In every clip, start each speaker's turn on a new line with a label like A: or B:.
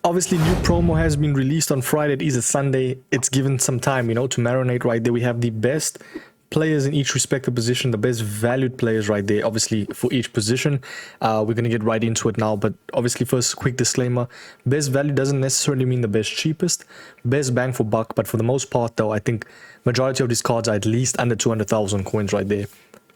A: obviously new promo has been released on Friday. It is a Sunday. It's given some time, you know, to marinate right there. We have the best players in each respective position, the best valued players right there, obviously for each position. We're going to get right into it now, but obviously first, quick disclaimer: best value doesn't necessarily mean the best cheapest, best bang for buck, but for the most part though, I think majority of these cards are at least under 200,000 coins right there.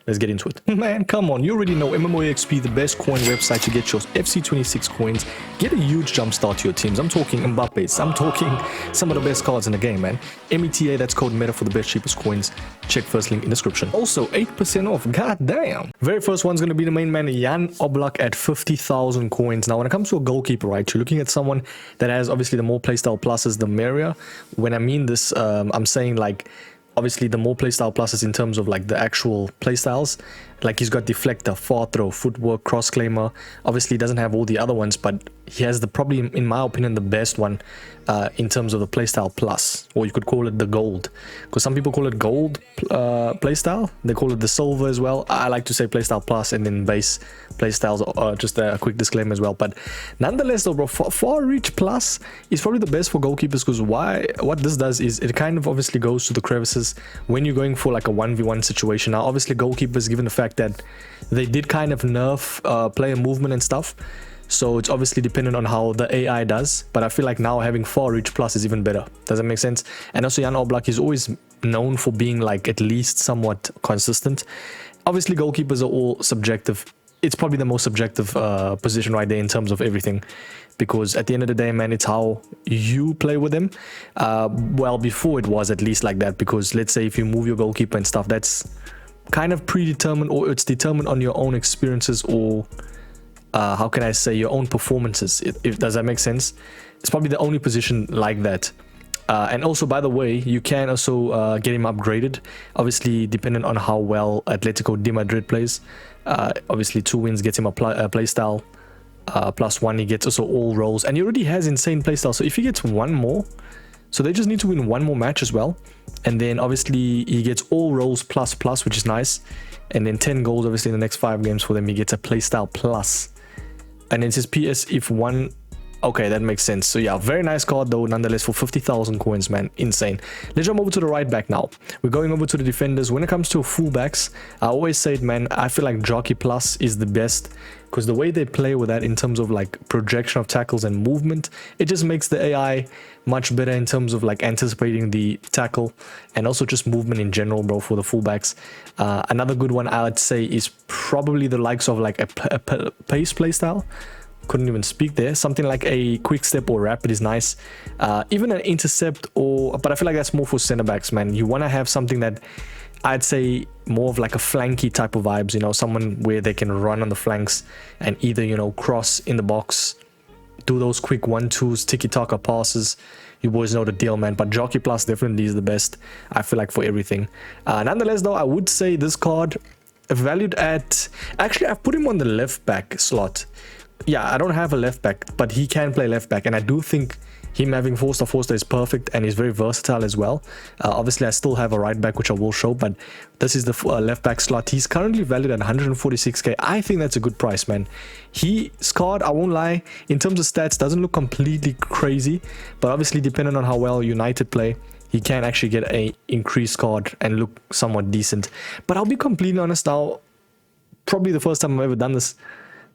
A: Let's get into it. Man, come on. You already know MMOEXP, the best coin website to get your FC26 coins. Get a huge jump start to your teams. I'm talking Mbappe's. I'm talking some of the best cards in the game, man. META, that's code META for the best cheapest coins. Check first link in description. Also, 8% off. God damn. Very first one's going to be the main man, Jan Oblak at 50,000 coins. Now, when it comes to a goalkeeper, right, you're looking at someone that has obviously the more playstyle pluses, the merrier. When I mean this, I'm saying like, obviously the more playstyle pluses in terms of like the actual playstyles, like he's got deflector, far throw, footwork, cross claimer. Obviously he doesn't have all the other ones, but he has the probably, in my opinion, the best one in terms of the playstyle plus, or you could call it the gold, because some people call it gold playstyle. They call it the silver as well. I like to say playstyle plus and then base playstyles. Just a quick disclaimer as well, but nonetheless though, bro, far reach plus is probably the best for goalkeepers, because what this does is it kind of obviously goes to the crevices when you're going for like a 1v1 situation. Now obviously goalkeepers, given the fact that they did kind of nerf player movement and stuff, so it's obviously dependent on how the AI does, but I feel like now having far reach plus is even better. Does that make sense? And also Jan Oblak is always known for being like at least somewhat consistent. Obviously goalkeepers are all subjective. It's probably the most subjective position right there in terms of everything, because at the end of the day, man, it's how you play with them. Well, before it was at least like that, because let's say if you move your goalkeeper and stuff, that's kind of predetermined, or it's determined on your own experiences, or how can I say, your own performances, if does that make sense? It's probably the only position like that. And also, by the way, you can also get him upgraded, obviously dependent on how well Atletico de Madrid plays. Obviously 2 wins gets him a playstyle, +1 he gets also all roles, and he already has insane playstyle. So if he gets one more, so they just need to win one more match as well, and then obviously he gets all roles ++, which is nice, and then 10 goals obviously in the next 5 games for them. He gets a playstyle plus, and then it says PS if one. Okay, that makes sense. So yeah, very nice card though, nonetheless, for 50,000 coins, man. Insane. Let's jump over to the right back now. We're going over to the defenders. When it comes to fullbacks, I always say it, man, I feel like Jockey Plus is the best, because the way they play with that in terms of like projection of tackles and movement, it just makes the AI much better in terms of like anticipating the tackle and also just movement in general, bro, for the fullbacks. Another good one I would say is probably the likes of like a pace playstyle. Couldn't even speak there. Something like a quick step or rapid is nice. Even an intercept, but I feel like that's more for center backs, man. You want to have something that I'd say more of like a flanky type of vibes, you know, someone where they can run on the flanks and either, you know, cross in the box, do those quick 1-2s, tiki-taka passes. You boys know the deal, man. But Jockey Plus definitely is the best, I feel like, for everything. Nonetheless though, I would say this card valued at, actually I've put him on the left back slot. Yeah, I don't have a left back, but he can play left back, and I do think him having Forster is perfect, and he's very versatile as well. Obviously I still have a right back, which I will show, but this is the left back slot. He's currently valued at 146k. I think that's a good price, man. His card, I won't lie, in terms of stats, doesn't look completely crazy, but obviously depending on how well United play, he can actually get a increased card and look somewhat decent. But I'll be completely honest now, probably the first time I've ever done this,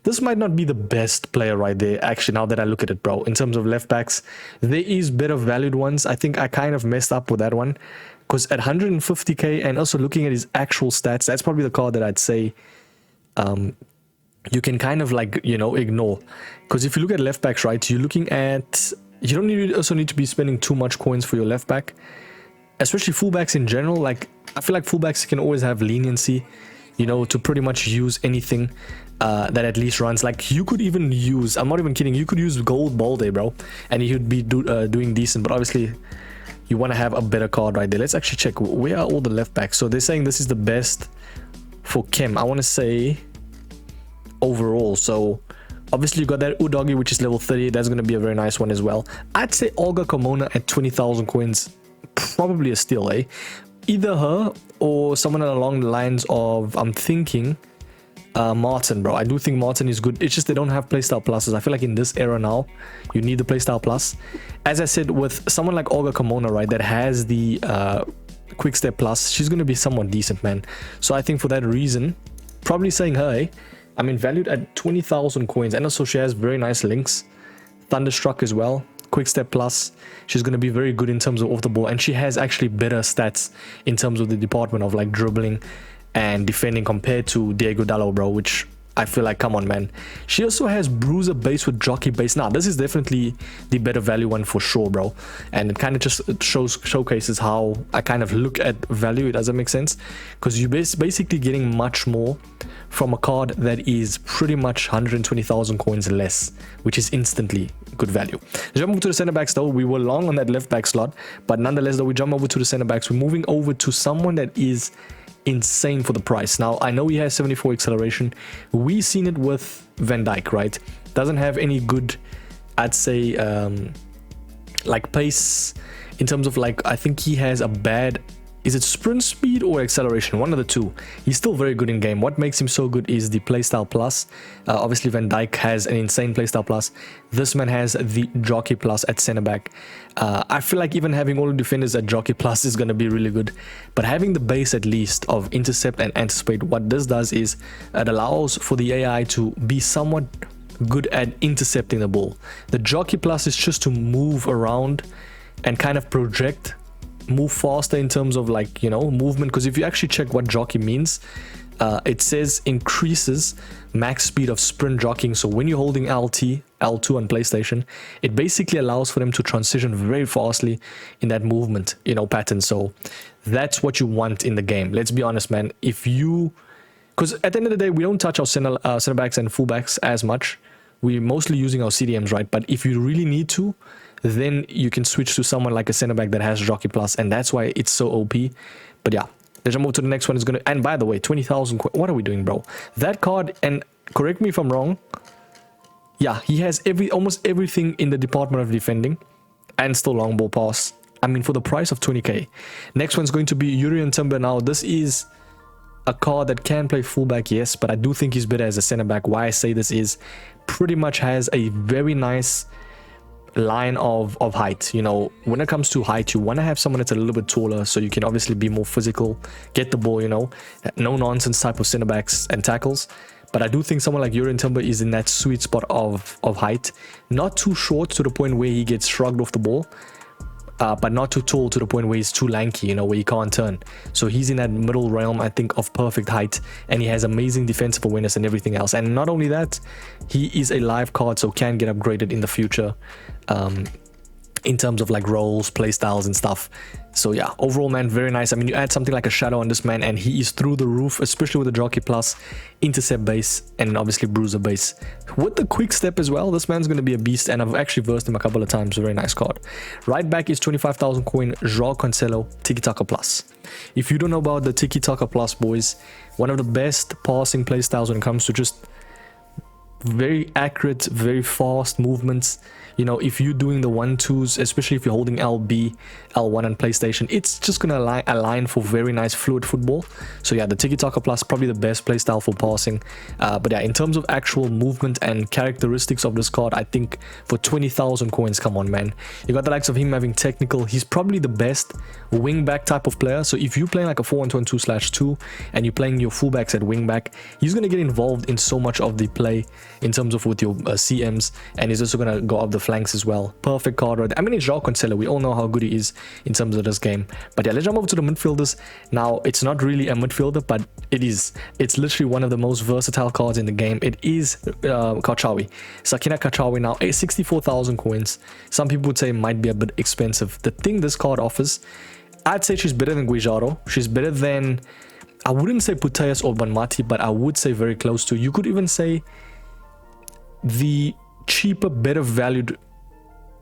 A: this might not be the best player right there, actually, now that I look at it, bro. In terms of left backs, there is better valued ones. I think I kind of messed up with that one, because at 150k and also looking at his actual stats, that's probably the card that I'd say you can kind of like, you know, ignore. Because if you look at left backs, right, you're looking at, you don't also need to be spending too much coins for your left back, especially fullbacks in general. Like, I feel like fullbacks can always have leniency, you know, to pretty much use anything that at least runs. Like, you could even use, I'm not even kidding, you could use Gold Balde, bro, and he would be doing decent. But obviously you want to have a better card right there. Let's actually check where are all the left backs. So they're saying this is the best for Chem, I want to say, overall. So obviously you got that Udogi, which is level 30. That's going to be a very nice one as well. I'd say Olga Komona at 20,000 coins, probably a steal, eh? Either her or someone along the lines of, I'm thinking, Martin, bro. I do think Martin is good. It's just they don't have playstyle pluses. I feel like in this era now, you need the playstyle plus. As I said, with someone like Olga Carmona, right, that has the quick step plus, she's going to be somewhat decent, man. So I think for that reason, probably saying her, eh? I mean, valued at 20,000 coins. And also she has very nice links. Thunderstruck as well. Quick step plus. She's going to be very good in terms of off the ball. And she has actually better stats in terms of the department of like dribbling and defending compared to Diego Dallo, bro, which I feel like, come on, man. She also has bruiser base with jockey base. Now, this is definitely the better value one for sure, bro. And it kind of just showcases how I kind of look at value. It doesn't make sense because you're basically getting much more from a card that is pretty much 120,000 coins less, which is instantly good value. Jump over to the center backs though. We were long on that left back slot, but nonetheless though, we jump over to the center backs. We're moving over to someone that is insane for the price. Now I know he has 74 acceleration. We seen it with Van Dijk, right? Doesn't have any good, I'd say, like pace in terms of like, I think he has a bad, is it sprint speed or acceleration? One of the two. He's still very good in game. What makes him so good is the playstyle plus. Obviously Van Dijk has an insane playstyle plus. This man has the jockey plus at center back. I feel like even having all the defenders at jockey plus is going to be really good, but having the base at least of intercept and anticipate, what this does is it allows for the AI to be somewhat good at intercepting the ball. The jockey plus is just to move around and kind of project, move faster in terms of like, you know, movement. Because if you actually check what jockey means, it says increases max speed of sprint jockeying. So when you're holding L2 on PlayStation, it basically allows for them to transition very fastly in that movement, you know, pattern. So that's what you want in the game. Let's be honest, man. If you, because at the end of the day, we don't touch our center backs and fullbacks as much. We're mostly using our CDMs, right? But if you really need to, then you can switch to someone like a center back that has jockey plus, and that's why it's so OP. But yeah, let's move to the next one. Is gonna, and by the way, 20,000. What are we doing, bro? That card, and correct me if I'm wrong. Yeah, he has almost everything in the department of defending, and still long ball pass. I mean, for the price of 20k. Next one's going to be Urian Timber. Now, this is a card that can play fullback, yes, but I do think he's better as a center back. Why I say this is pretty much has a very nice line of height. You know, when it comes to height, you want to have someone that's a little bit taller so you can obviously be more physical, get the ball, you know, no nonsense type of center backs and tackles. But I do think someone like Urian Timber is in that sweet spot of height, not too short to the point where he gets shrugged off the ball, but not too tall to the point where he's too lanky, you know, where he can't turn. So he's in that middle realm, I think, of perfect height, and he has amazing defensive awareness and everything else. And not only that, he is a live card, so can get upgraded in the future in terms of like roles, play styles and stuff. So yeah, overall, man, very nice. I mean, you add something like a shadow on this man and he is through the roof, especially with the jockey plus, intercept base, and obviously bruiser base with the quick step as well. This man's going to be a beast, and I've actually versed him a couple of times. Very nice card. Right back is 25,000 coin João Cancelo Tiki Taka Plus. If you don't know about the Tiki Taka Plus, boys, one of the best passing play styles when it comes to just very accurate, very fast movements. You know, if you're doing the 1-2s, especially if you're holding LB, L1 on PlayStation, it's just going to align for very nice fluid football. So yeah, the Tiki Taka Plus, probably the best playstyle for passing. But yeah, in terms of actual movement and characteristics of this card, I think for 20,000 coins, come on, man. You got the likes of him having technical. He's probably the best wing back type of player. So if you're playing like a 4-1-2/2 and you're playing your fullbacks at wing back, he's going to get involved in so much of the play in terms of with your CMs, and he's also going to go up the flanks as well. Perfect card right there. I mean, it's João Cancelo. We all know how good he is in terms of this game. But yeah, let's jump over to the midfielders. Now, it's not really a midfielder, but it is. It's literally one of the most versatile cards in the game. It is Kachawi. Sakina Kachawi now, 64,000 coins. Some people would say it might be a bit expensive. The thing this card offers, I'd say she's better than Guijaro. She's better than, I wouldn't say Putellas or Banmati, but I would say very close to. You could even say the cheaper, better valued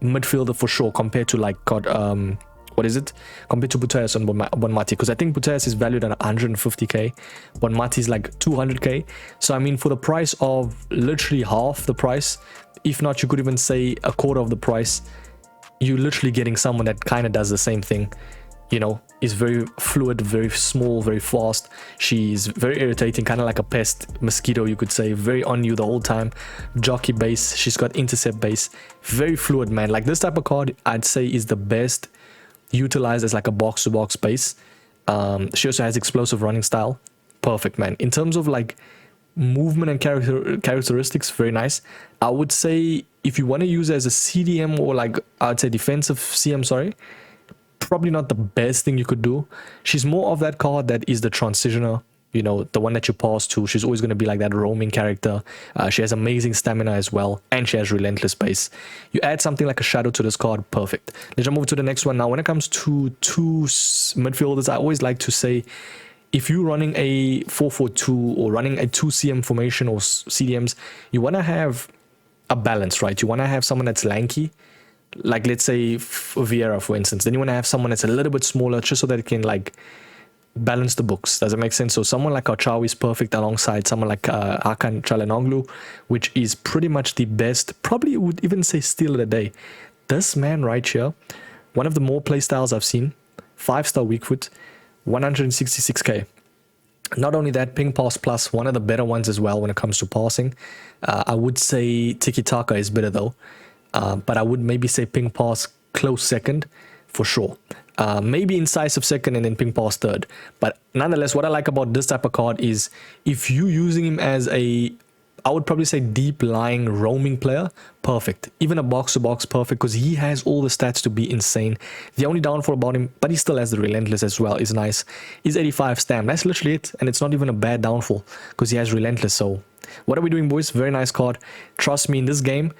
A: midfielder for sure compared to like what is it, compared to Putellas and Banmati, because I think Putellas is valued at 150k, Banmati is like 200k. So I mean, for the price of literally half the price, if not, you could even say a quarter of the price, you're literally getting someone that kind of does the same thing, you know, is very fluid, very small, very fast. She's very irritating, kind of like a pest mosquito, you could say. Very on you the whole time. Jockey base. She's got intercept base. Very fluid, man. Like this type of card, I'd say is the best utilized as like a box-to-box base. She also has explosive running style. Perfect, man. In terms of like movement and characteristics, very nice. I would say if you want to use it as a CDM or like I'd say defensive CM, sorry, probably not the best thing you could do. She's more of that card that is the transitioner, you know, the one that you pass to. She's always going to be like that roaming character. She has amazing stamina as well, and she has relentless pace. You add something like a shadow to this card, perfect. Let's jump over to the next one. Now, when it comes to two midfielders, I always like to say, if you're running a 4-4-2 or running a 2CM formation or CDMs, you want to have a balance, right? You want to have someone that's lanky, like let's say Vieira, for instance. Then you want to have someone that's a little bit smaller, just so that it can like balance the books. Does it make sense? So someone like Archawi is perfect alongside someone like Hakan Çalhanoğlu, which is pretty much the best, probably would even say steal of the day. This man right here, one of the more play styles I've seen, 5-star weak foot, 166k. Not only that, ping pass plus, one of the better ones as well when it comes to passing. I would say tiki taka is better though, but I would maybe say ping pass close second for sure. Maybe incisive second and then ping pass third. But nonetheless, what I like about this type of card is if you using him as a, I would probably say deep lying roaming player, perfect. Even a box to box, perfect, because he has all the stats to be insane. The only downfall about him, but he still has the relentless as well, is nice, is 85 stam. That's literally it, and it's not even a bad downfall because he has relentless. So what are we doing, boys? Very nice card. Trust me, in this game,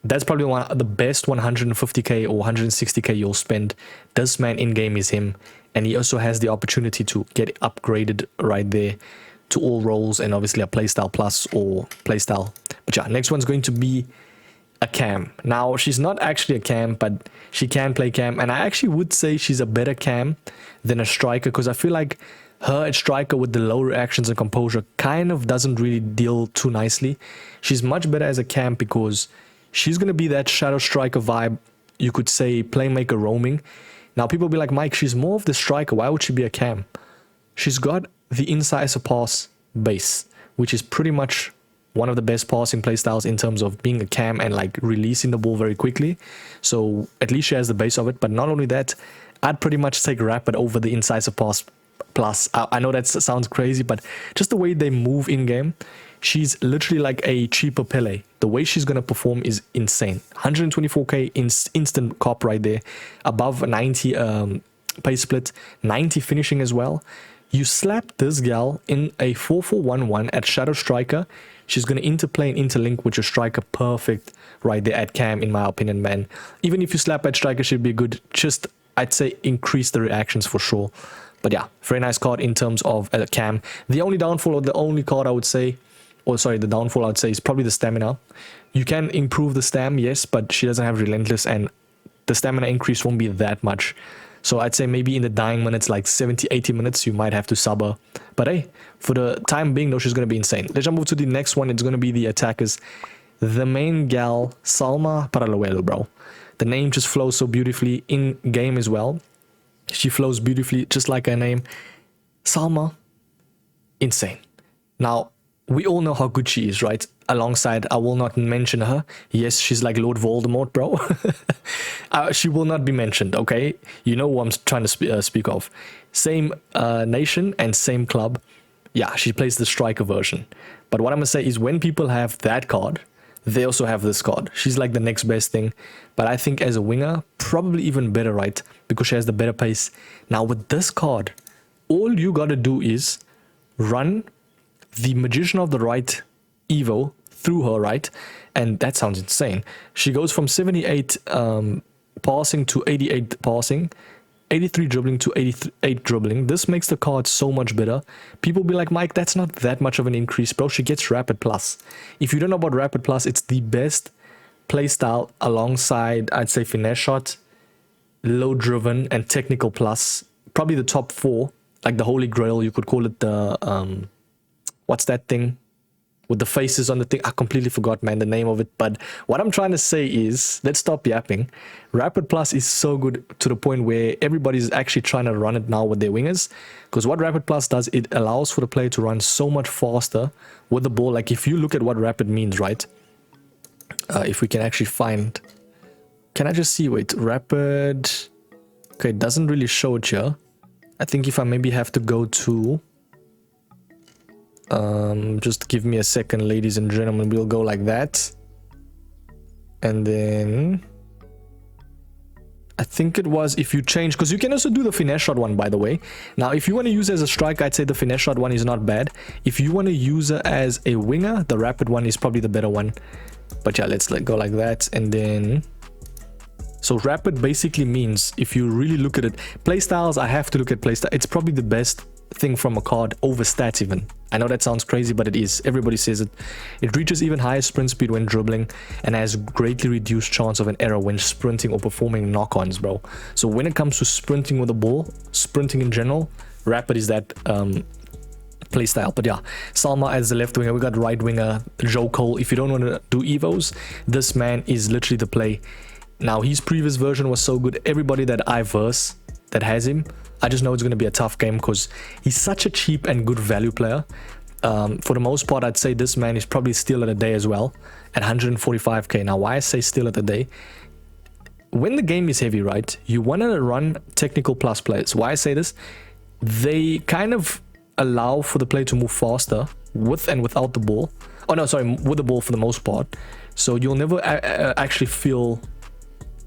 A: that's probably one of the best 150k or 160k you'll spend. This man in game is him, and he also has the opportunity to get upgraded right there to all roles, and obviously a playstyle plus or playstyle. But yeah, next one's going to be a cam. Now, she's not actually a cam, but she can play cam, and I actually would say she's a better cam than a striker, because I feel like her at striker with the low reactions and composure kind of doesn't really deal too nicely. She's much better as a cam because she's going to be that shadow striker vibe, you could say playmaker roaming. Now, people be like, Mike, she's more of the striker. Why would she be a cam? She's got the incisive pass base, which is pretty much one of the best passing playstyles in terms of being a cam and like releasing the ball very quickly. So at least she has the base of it. But not only that, I'd pretty much take rapid over the incisive pass plus. I know that sounds crazy, but just the way they move in game, she's literally like a cheaper Pele. The way she's going to perform is insane. 124k instant cop right there, above 90 pace split, 90 finishing as well. You slap this gal in a 4-4-1-1 at Shadow Striker, she's going to interplay and interlink with your striker perfect right there at cam, in my opinion, man. Even if you slap at striker, she'd be good. Just, I'd say, increase the reactions for sure. But yeah, very nice card in terms of cam. The only downfall, or the only card I would say, or sorry, the downfall I would say is probably the stamina. You can improve the stam, yes, but she doesn't have relentless, and the stamina increase won't be that much. So I'd say maybe in the dying minutes, like 70, 80 minutes, you might have to sub her. But hey, for the time being, though, she's going to be insane. Let's jump over to the next one. It's going to be the attackers. The main gal, Salma Paralluelo, bro. The name just flows so beautifully in game as well. She flows beautifully, just like her name. Salma, insane. Now, we all know how good she is, right? Alongside, I will not mention her. Yes, she's like Lord Voldemort, bro. She will not be mentioned, okay? You know who I'm trying to speak of. Same nation and same club. Yeah, she plays the striker version. But what I'm going to say is when people have that card, they also have this card. She's like the next best thing. But I think as a winger, probably even better, right? Because she has the better pace. Now, with this card, all you got to do is run the Magician of the Right Evo through her, right? And that sounds insane. She goes from 78 passing to 88 passing, 83 dribbling to 88 dribbling. This makes the card so much better. People be like, Mike, that's not that much of an increase, bro. She gets Rapid Plus. If you don't know about Rapid Plus, it's the best playstyle alongside, I'd say, Finesse Shot, Low Driven, and Technical Plus. Probably the top four, like the Holy Grail. You could call it the... what's that thing? with the faces on the thing. I completely forgot, man, the name of it. But what I'm trying to say is, let's stop yapping. Rapid Plus is so good to the point where everybody's actually trying to run it now with their wingers. Because what Rapid Plus does, it allows for the player to run so much faster with the ball. Like if you look at what Rapid means, right? If we can actually find... Can I just see, wait, Rapid... Okay, it doesn't really show it here. I think if I maybe have to go to... just give me a second, ladies and gentlemen. We'll go like that. And then... I think it was if you change... Because you can also do the finesse shot one, by the way. Now, if you want to use it as a striker, I'd say the finesse shot one is not bad. If you want to use it as a winger, the rapid one is probably the better one. But yeah, let's go like that. And then... So rapid basically means, if you really look at it, playstyles, I have to look at playstyle. It's probably the best thing from a card over stats even. I know that sounds crazy, but it is. Everybody says it. It reaches even higher sprint speed when dribbling and has greatly reduced chance of an error when sprinting or performing knock-ons, bro. So when it comes to sprinting with the ball, sprinting in general, rapid is that playstyle. But yeah, Salma as the left winger, we got right winger Joe Cole. If you don't want to do evos, this man is literally the play. Now, his previous version was so good. Everybody that I verse that has him, I just know it's going to be a tough game because he's such a cheap and good value player. For the most part, I'd say this man is probably still at the day as well at 145k. Now, why I say still at the day? When the game is heavy, right, you want to run technical plus players. Why I say this? They kind of allow for the player to move faster with and without the ball. Oh, no, sorry, with the ball for the most part. So you'll never actually feel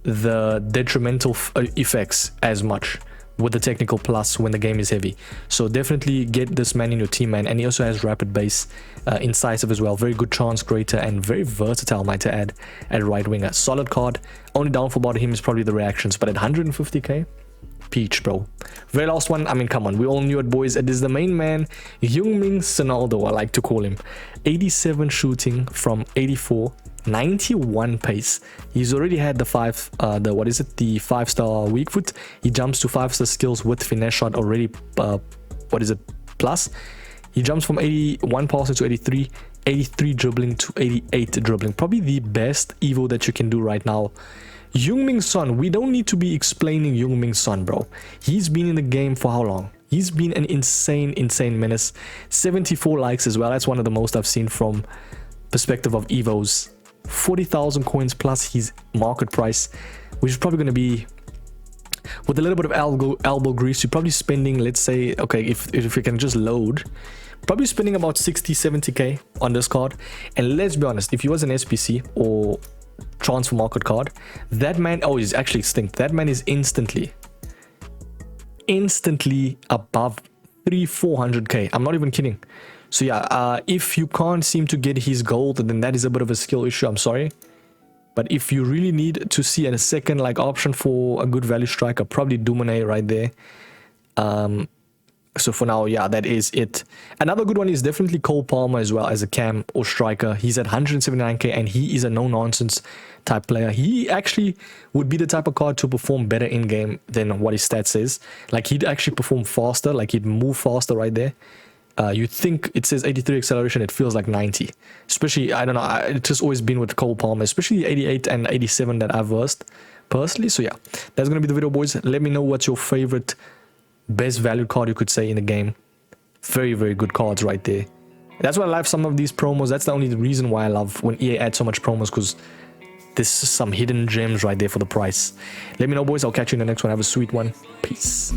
A: the detrimental effects as much with the technical plus when the game is heavy. So definitely get this man in your team, man. And he also has rapid base, incisive as well, very good chance creator and very versatile, might I add, at right winger. Solid card. Only downfall about him is probably the reactions, but at 150k, peach, bro. Very last one, I mean, come on, we all knew it, boys. It is the main man, Heung-min Sonaldo, I like to call him. 87 shooting from 84, 91 pace. He's already had the 5-star weak foot. He jumps to 5-star skills with finesse shot already, plus. He jumps from 81 passing to 83, 83 dribbling to 88 dribbling. Probably the best evo that you can do right now. Heung-min Son, we don't need to be explaining Heung-min Son, bro. He's been in the game for how long? He's been an insane menace. 74 likes as well. That's one of the most I've seen from perspective of evos. 40,000 coins plus his market price, which is probably going to be, with a little bit of elbow grease, you're probably spending, let's say, okay, if we can just load, probably spending about 60-70k on this card. And let's be honest, if he was an SPC or transfer market card, that man, oh, he's actually extinct. That man is instantly above 300-400k. I'm not even kidding. So yeah, if you can't seem to get his gold, then that is a bit of a skill issue. I'm sorry. But if you really need to see a second like option for a good value striker, probably Dumone right there. So for now, yeah, that is it. Another good one is definitely Cole Palmer as well as a cam or striker. He's at 179k and he is a no-nonsense type player. He actually would be the type of card to perform better in-game than what his stats says. Like he'd actually perform faster, like he'd move faster right there. You'd think it says 83 acceleration, it feels like 90. Especially, I don't know, it's just always been with Cole Palmer, especially 88 and 87 that I've versed personally. So yeah, that's going to be the video, boys. Let me know what's your favorite best value card you could say in the game. Very good cards right there. That's why I love some of these promos. That's the only reason why I love when EA adds so much promos, because this is some hidden gems right there for the price. Let me know, boys. I'll catch you in the next one. Have a sweet one. Peace.